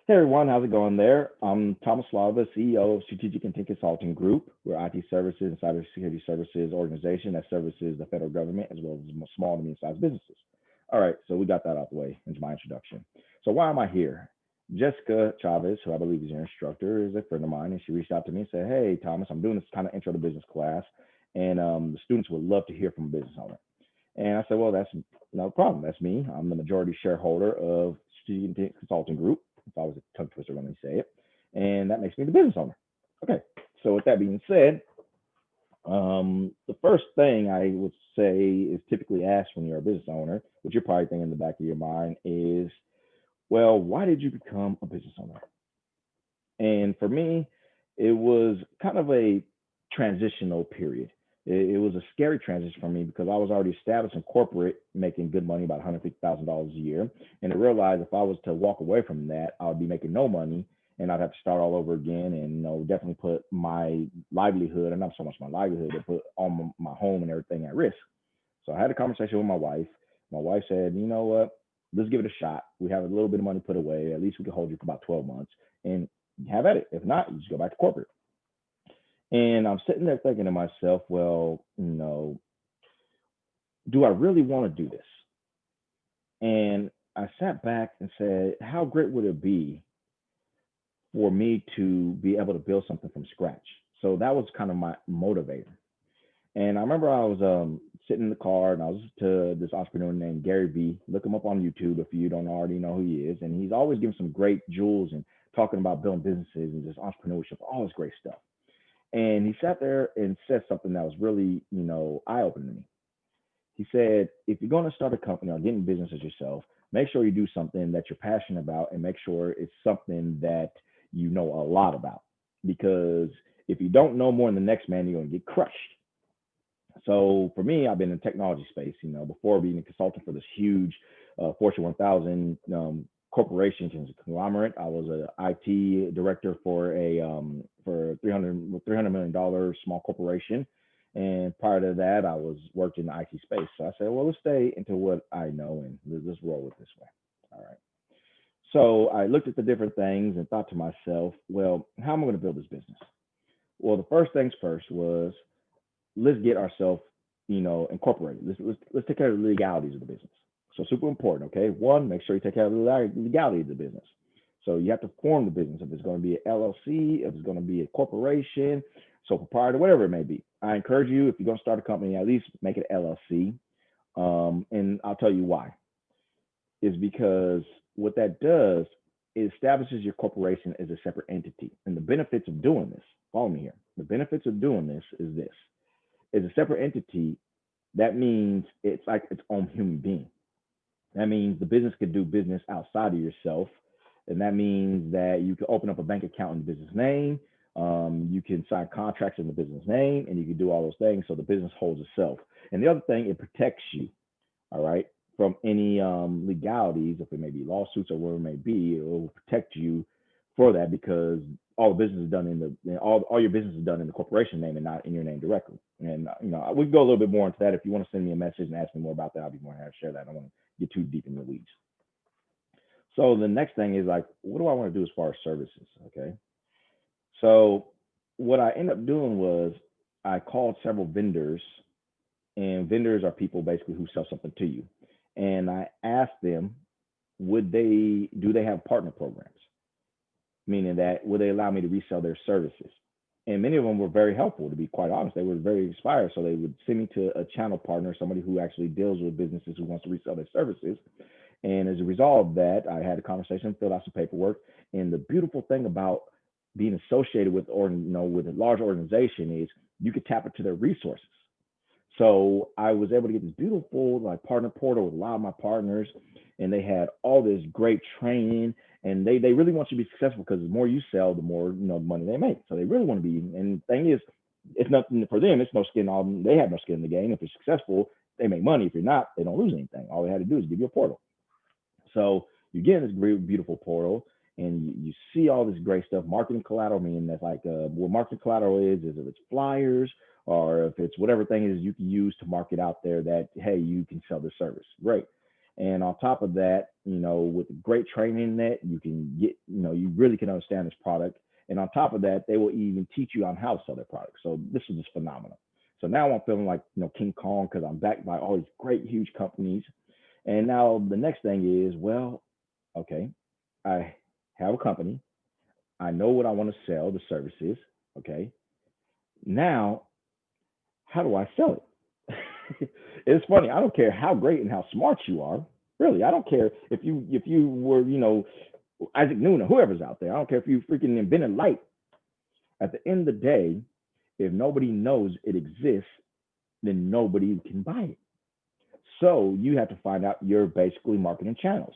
Hey everyone, how's it going there? I'm Thomas Slava, CEO of Strategic Intent Consulting Group. We're IT services and cybersecurity services organization that services the federal government as well as small and medium-sized businesses. All right, so we got that out the way into my introduction. So why am I here? Jessica Chavez, who I believe is your instructor, is a friend of mine, and she reached out to me and said, "Hey Thomas, I'm doing this kind of intro to business class, and the students would love to hear from a business owner." And I said, well, that's no problem. That's me. I'm the majority shareholder of Strategic Consulting Group. If I was a tongue twister, let me say it. And that makes me the business owner. Okay. So with that being said, the first thing I would say is typically asked when you're a business owner, which you're probably thinking in the back of your mind is, well, why did you become a business owner? And for me, it was kind of a transitional period. It was a scary transition for me because I was already established in corporate, making good money, about $150,000 a year. And I realized if I was to walk away from that, I would be making no money and I'd have to start all over again and definitely put my livelihood, and not so much my livelihood, but put all my home and everything at risk. So I had a conversation with my wife. My wife said, you know what? Let's give it a shot. We have a little bit of money put away. At least we can hold you for about 12 months and have at it. If not, you just go back to corporate. And I'm sitting there thinking to myself, well, do I really want to do this? And I sat back and said, how great would it be for me to be able to build something from scratch? So that was kind of my motivator. And I remember I was sitting in the car and I was to this entrepreneur named Gary B. Look him up on YouTube if you don't already know who he is. And he's always giving some great jewels and talking about building businesses and just entrepreneurship, all this great stuff. And he sat there and said something that was really, eye opening to me. He said, if you're going to start a company or get in business as yourself, make sure you do something that you're passionate about and make sure it's something that you know a lot about. Because if you don't know more than the next man, you're going to get crushed. So for me, I've been in the technology space, before being a consultant for this huge Fortune 1000 corporation, it's a conglomerate. I was an IT director for a for $300 million small corporation. And prior to that, I was worked in the IT space. So I said, well, let's stay into what I know and let's roll it this way. All right. So I looked at the different things and thought to myself, well, how am I going to build this business? Well, the first things first was let's get ourselves, incorporated. Let's take care of the legalities of the business. So super important. Okay, one, make sure you take care of the legality of the business. So you have to form the business if it's going to be an LLC, if it's going to be a corporation, so proprietor, whatever it may be. I encourage you if you're going to start a company, at least make it LLC. And I'll tell you why. Is because what that does, it establishes your corporation as a separate entity. And the benefits of doing this, follow me here. The benefits of doing this is this: as a separate entity, that means it's like its own human being. That means the business could do business outside of yourself. And that means that you can open up a bank account in the business name. You can sign contracts in the business name and you can do all those things. So the business holds itself. And the other thing, it protects you, all right, from any legalities, if it may be lawsuits or whatever it may be. It will protect you for that because all the business is done all your business is done in the corporation name and not in your name directly. And we can go a little bit more into that. If you want to send me a message and ask me more about that, I'll be more happy to share that. I don't want to get too deep in the weeds. So the next thing is like, what do I want to do as far as services? Okay. So what I ended up doing was I called several vendors, and vendors are people basically who sell something to you. And I asked them, do they have partner programs? Meaning that would they allow me to resell their services? And many of them were very helpful, to be quite honest. They were very inspired. So they would send me to a channel partner, somebody who actually deals with businesses who wants to resell their services. And as a result of that, I had a conversation, filled out some paperwork. And the beautiful thing about being associated with with a large organization is you could tap into their resources. So I was able to get this beautiful like partner portal with a lot of my partners, and they had all this great training, and they really want you to be successful because the more you sell, the more money they make. So they really want to be. And the thing is, it's nothing for them. It's no skin on. They have no skin in the game. If you're successful, they make money. If you're not, they don't lose anything. All they had to do is give you a portal. So you get in this great, beautiful portal, and you see all this great stuff. Marketing collateral, meaning that's like what marketing collateral is if it's flyers or if it's whatever thing is you can use to market out there that, hey, you can sell this service. Great. And on top of that, with great training in that, you can get, you really can understand this product. And on top of that, they will even teach you on how to sell their product. So this is just phenomenal. So now I'm feeling like, King Kong because I'm backed by all these great, huge companies. And now the next thing is, well, okay, I have a company. I know what I want to sell, the services. Okay. Now, how do I sell it? It's funny. I don't care how great and how smart you are. Really, I don't care if you were, Isaac Newton or whoever's out there. I don't care if you freaking invented light. At the end of the day, if nobody knows it exists, then nobody can buy it. So you have to find out your basically marketing channels.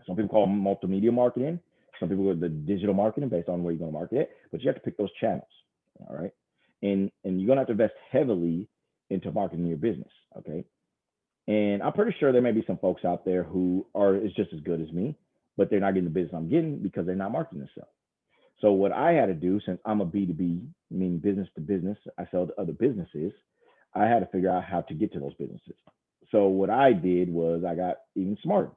Some people call them multimedia marketing. Some people call it the digital marketing based on where you're going to market it. But you have to pick those channels. All right. And you're going to have to invest heavily into marketing your business. Okay. And I'm pretty sure there may be some folks out there who are is just as good as me, but they're not getting the business I'm getting because they're not marketing themselves. So what I had to do, since I'm a B2B, meaning business to business, I sell to other businesses, I had to figure out how to get to those businesses. So what I did was I got even smarter.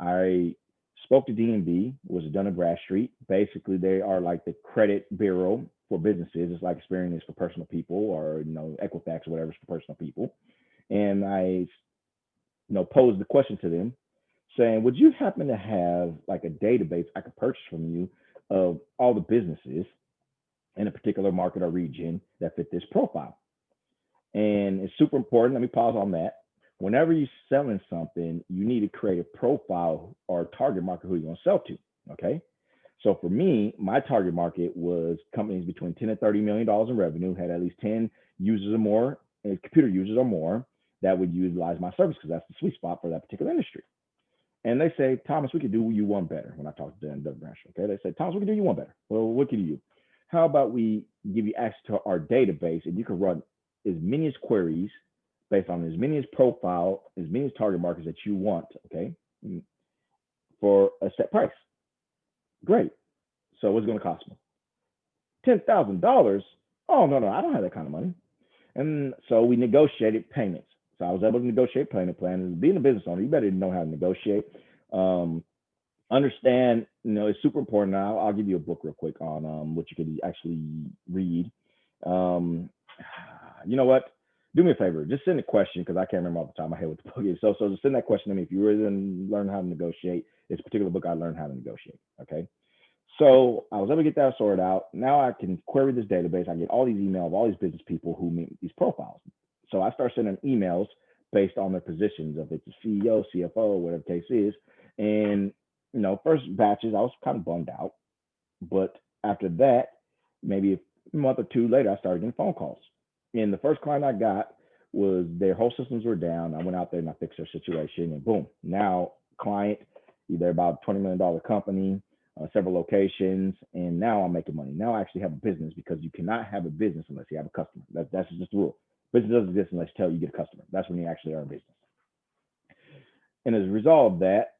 I spoke to DNB, was Dun& and Bradstreet. Basically, they are like the credit bureau for businesses. It's like Experian is for personal people, or Equifax or whatever is for personal people. And I, posed the question to them, saying, "Would you happen to have like a database I could purchase from you of all the businesses in a particular market or region that fit this profile?" And it's super important. Let me pause on that. Whenever you're selling something, you need to create a profile or a target market who you're going to sell to. Okay. So for me, my target market was companies between 10 and $30 million in revenue, had at least 10 users or more, computer users or more that would utilize my service because that's the sweet spot for that particular industry. And they say, "Thomas, we could do you one better." When I talk to them, okay, they say, "Thomas, we can do you one better." Well, what can you do? How about we give you access to our database and you can run as many as queries based on as many as profile, as many as target markets that you want, okay, for a set price. Great. So what's it going to cost me? $10,000. Oh, no, I don't have that kind of money. And so we negotiated payments. So I was able to negotiate payment plan. And being a business owner, you better know how to negotiate. Understand, it's super important. Now, I'll give you a book real quick on what you could actually read. You know what? Do me a favor. Just send a question because I can't remember off the top of my head what the book is. So just send that question to me. If you really learn how to negotiate, it's a particular book I learned how to negotiate. Okay. So I was able to get that sorted out. Now I can query this database. I get all these emails of all these business people who meet these profiles. So I start sending emails based on their positions, if it's a CEO, CFO, whatever the case is. And, first batches, I was kind of bummed out. But after that, maybe a month or two later, I started getting phone calls. And the first client I got was their whole systems were down. I went out there and I fixed their situation, and boom, now client, either about a $20 million company, several locations, and now I'm making money. Now I actually have a business because you cannot have a business unless you have a customer. That's just the rule. Business doesn't exist unless you get a customer. That's when you actually are a business. And as a result of that,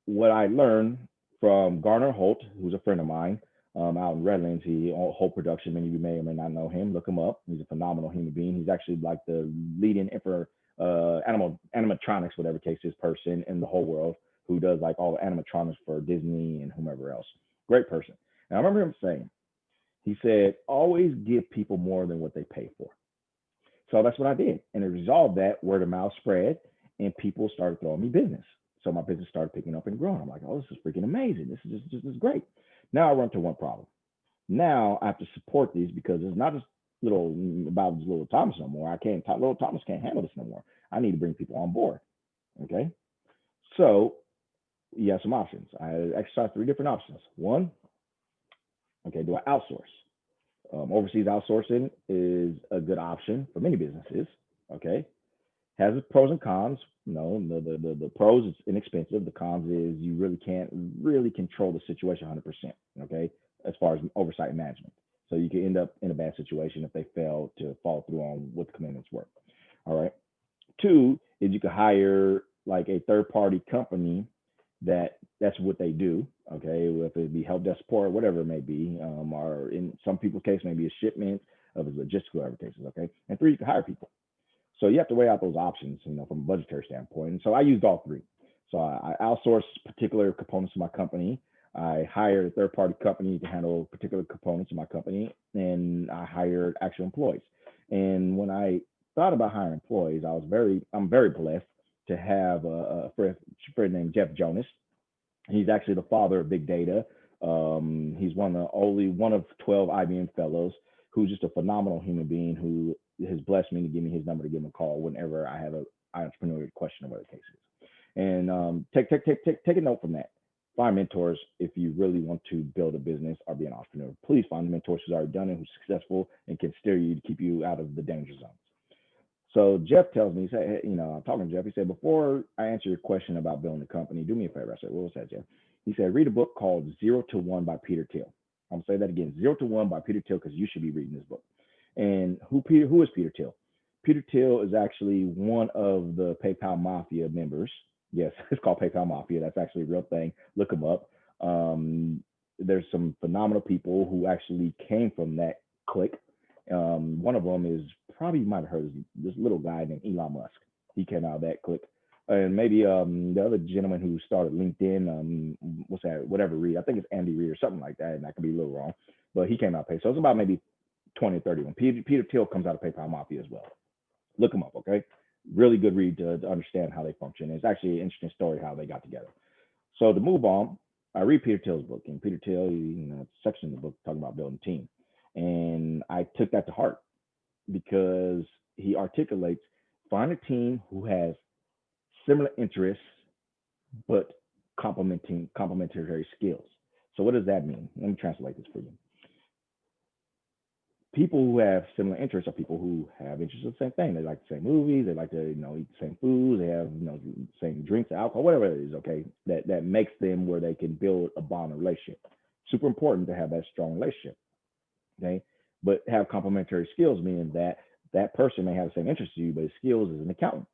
what I learned from Garner Holt, who's a friend of mine, out in Redlands, he Holt Production. Many of you may or may not know him. Look him up. He's a phenomenal human being. He's actually like the leading animatronics, whatever case is, person in the whole world who does like all the animatronics for Disney and whomever else. Great person. And I remember him saying, he said, "Always give people more than what they pay for." So that's what I did. And as a result of that, word of mouth spread and people started throwing me business. So my business started picking up and growing. I'm like, "Oh, this is freaking amazing. This is just great." Now I run into one problem. Now I have to support these because it's not just about little Thomas no more. Little Thomas can't handle this no more. I need to bring people on board. Okay. So you have some options. I exercise 3 different options. One, okay, do I outsource? Overseas outsourcing is a good option for many businesses. Okay. Has its pros and cons. The pros is inexpensive. The cons is you really can't really control the situation 100%. Okay, as far as oversight and management. So you can end up in a bad situation if they fail to follow through on what the commitments were. All right. 2 is you could hire like a third-party company that's what they do. Okay, if it be help desk support, whatever it may be, or in some people's case, maybe a shipment of a logistical, whatever cases. Okay, and 3, you can hire people. So you have to weigh out those options, from a budgetary standpoint. And so I used all three. So I outsourced particular components of my company. I hired a third party company to handle particular components of my company, and I hired actual employees. And when I thought about hiring employees, I'm very blessed to have a friend named Jeff Jonas. He's actually the father of big data. He's one of 12 IBM fellows, who's just a phenomenal human being who has blessed me to give me his number to give him a call whenever I have a entrepreneurial question or whatever the case is. And take a note from that. Find mentors if you really want to build a business or be an entrepreneur. Please find mentors who's already done it, who's successful, and can steer you to keep you out of the danger zones. So Jeff tells me, he said, I'm talking to Jeff. He said, before I answer your question about building a company, do me a favor. I said, what was that, Jeff? He said, read a book called 0 to 1 by Peter Thiel. I'm gonna say that again, 0 to 1 by Peter Thiel, because you should be reading this book. And who is Peter Thiel? Peter Thiel is actually one of the PayPal Mafia members. Yes, it's called PayPal Mafia. That's actually a real thing. Look them up. There's some phenomenal people who actually came from that clique. One of them is, probably you might have heard of this little guy named Elon Musk. He came out of that clique. And maybe the other gentleman who started LinkedIn, what's that? Whatever Reed. I think it's Andy Reid or something like that. And I could be a little wrong, but he came out of PayPal. So it's about maybe 20 or 30 when Peter Thiel comes out of PayPal Mafia as well. Look him up, okay? Really good read to understand how they function. It's actually an interesting story how they got together. So to move on, I read Peter Thiel's book, and Peter Thiel, section of the book talking about building a team, and I took that to heart because he articulates, find a team who has similar interests but complementary skills. So what does that mean? Let me translate this for you. People who have similar interests are people who have interests in the same thing. They like the same movies. They like to, eat the same foods. They have, the same drinks, alcohol, whatever it is. Okay, that makes them where they can build a bond, or relationship. Super important to have that strong relationship. Okay, but have complementary skills, meaning that person may have the same interests as you, but his skills as an accountant,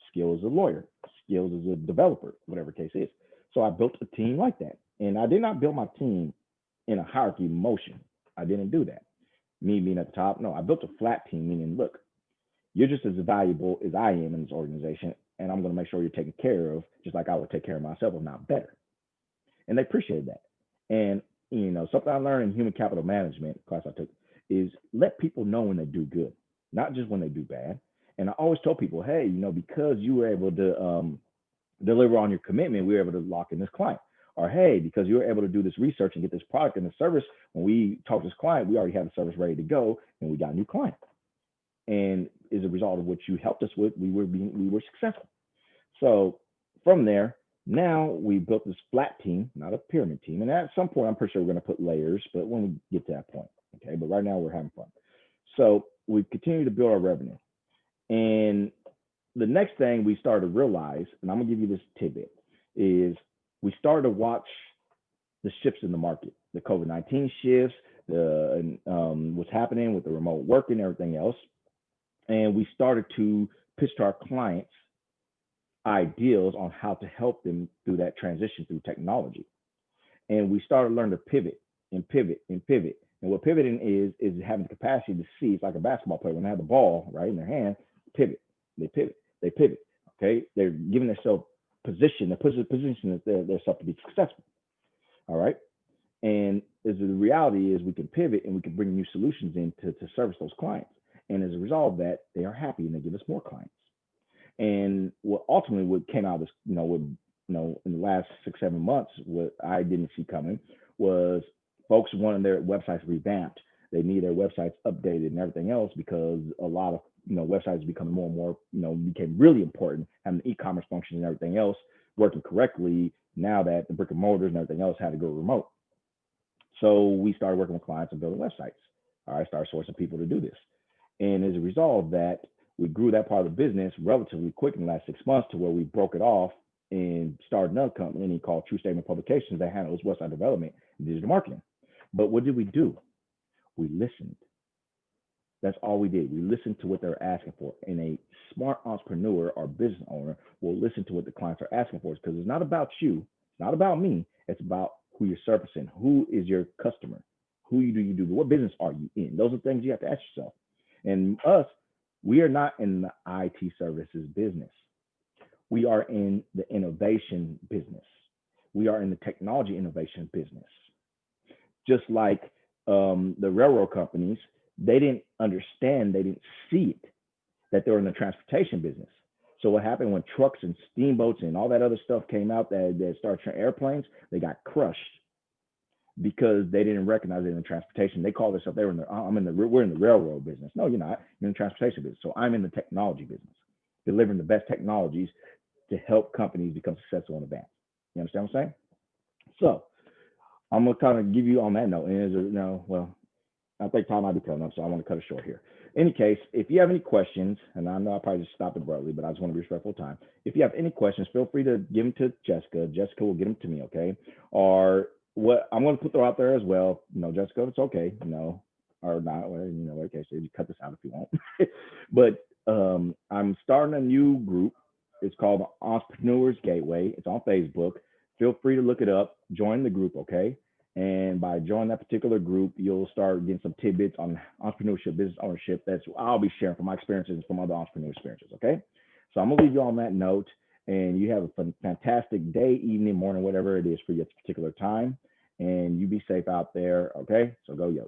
skills as a lawyer, skills as a developer, whatever the case is. So I built a team like that, and I did not build my team in a hierarchy motion. I didn't do that. Me being at the top. No, I built a flat team, meaning, look, you're just as valuable as I am in this organization, and I'm going to make sure you're taken care of, just like I would take care of myself, if not better. And they appreciated that. And, something I learned in human capital management class I took is let people know when they do good, not just when they do bad. And I always tell people, hey, because you were able to deliver on your commitment, we were able to lock in this client. Or, hey, because you were able to do this research and get this product and the service, when we talk to this client, we already have the service ready to go, and we got a new client. And as a result of what you helped us with, we were successful. So from there, now we built this flat team, not a pyramid team. And at some point, I'm pretty sure we're going to put layers, but when we get to that point, okay. But right now, we're having fun. So we continue to build our revenue, and the next thing we started to realize, and I'm gonna give you this tidbit, is we started to watch the shifts in the market, the COVID-19 shifts, what's happening with the remote work and everything else. And we started to pitch to our clients ideals on how to help them through that transition through technology. And we started to learn to pivot and pivot and pivot. And what pivoting is having the capacity to see. It's like a basketball player when they have the ball right in their hand, pivot, they pivot. Okay, they're giving themselves position, position themselves to be successful. All right, and as the reality is, we can pivot and we can bring new solutions in to service those clients. And as a result of that, they are happy and they give us more clients. And what came out of this, in the last 6-7 months, what I didn't see coming was folks wanting their websites revamped. They need their websites updated and everything else, because a lot of websites becoming more and more, became really important, having the e-commerce functions and everything else working correctly now that the brick and mortars and everything else had to go remote. So we started working with clients and building websites. All right, started sourcing people to do this. And as a result of that, we grew that part of the business relatively quick in the last 6 months to where we broke it off and started another company called True Statement Publications that handles website development and digital marketing. But what did we do? We listened. That's all we did. We listened to what they're asking for. And a smart entrepreneur or business owner will listen to what the clients are asking for, because it's not about you. It's not about me. It's about who you're servicing. Who is your customer? Who do you do? What business are you in? Those are things you have to ask yourself. And us, We are not in the IT services business. We are in the innovation business. We are in the technology innovation business. Just like the railroad companies, they didn't understand, they didn't see it, that they were in the transportation business. So what happened when trucks and steamboats and all that other stuff came out that started airplanes, they got crushed because they didn't recognize it in the transportation. They called themselves, they were in the, we're in the railroad business. No, you're not. You're in the transportation business. So I'm in the technology business, delivering the best technologies to help companies become successful in advance. You understand what I'm saying? So I'm gonna kind of give you on that note. And is well, I think time might be coming up, so I want to cut it short here. In any case, if you have any questions, and I know I probably just stopped abruptly, but I just want to be respectful of time. If you have any questions, feel free to give them to Jessica. Jessica will get them to me, okay? Or what I'm going to put out there as well. Jessica, it's okay, or not. Well, okay, so you cut this out if you want. But I'm starting a new group. It's called Entrepreneurs Gateway. It's on Facebook. Feel free to look it up. Join the group, okay? And by joining that particular group, you'll start getting some tidbits on entrepreneurship, business ownership. That's I'll be sharing from my experiences and from other entrepreneur experiences. Okay. So I'm going to leave you on that note, and you have a fantastic day, evening, morning, whatever it is for your particular time. And you be safe out there. Okay. So go Yotes.